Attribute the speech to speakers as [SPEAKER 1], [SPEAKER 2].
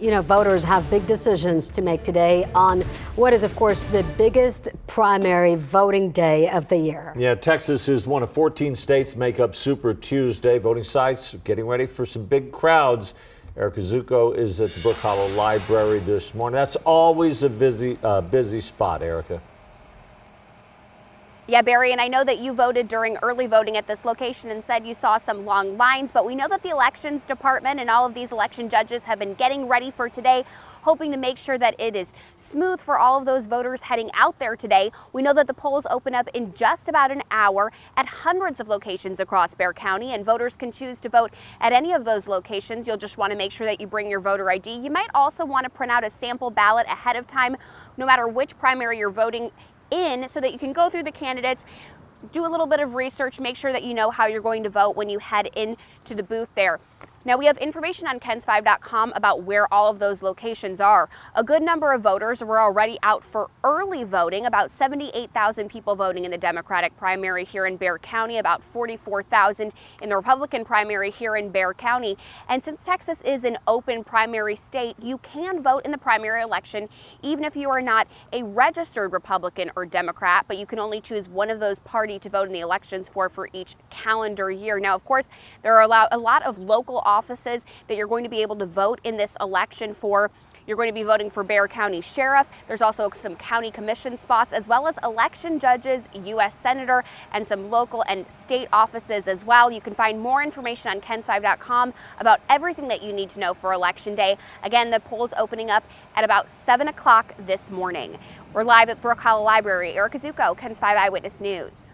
[SPEAKER 1] You know, voters have big decisions to make today on what is, of course, the biggest primary voting day of the year.
[SPEAKER 2] Yeah, Texas is one of 14 states make up Super Tuesday. Voting sites getting ready for some big crowds. Erica Zucco is at the Brook Hollow Library this morning. That's always a busy spot, Erica.
[SPEAKER 3] Yeah, Barry, and I know that you voted during early voting at this location and said you saw some long lines, but we know that the elections department and all of these election judges have been getting ready for today, hoping to make sure that it is smooth for all of those voters heading out there today. We know that the polls open up in just about an hour at hundreds of locations across Bexar County, and voters can choose to vote at any of those locations. You'll just want to make sure that you bring your voter ID. You might also want to print out a sample ballot ahead of time, no matter which primary you're voting in, so that you can go through the candidates, do a little bit of research, make sure that you know how you're going to vote when you head into the booth there. Now, we have information on KENS5.com about where all of those locations are. A good number of voters were already out for early voting, about 78,000 people voting in the Democratic primary here in Bexar County, about 44,000 in the Republican primary here in Bexar County. And since Texas is an open primary state, you can vote in the primary election even if you are not a registered Republican or Democrat, but you can only choose one of those parties to vote in the elections for each calendar year. Now, of course, there are a lot of local offices that you're going to be able to vote in this election for. You're going to be voting for Bexar County Sheriff. There's also some county commission spots, as well as election judges, U.S. Senator, and some local and state offices as well. You can find more information on KENS5.com about everything that you need to know for Election Day. Again, the polls opening up at about 7 o'clock this morning. We're live at Brook Hollow Library. Erica Zucco, KENS5 Eyewitness News.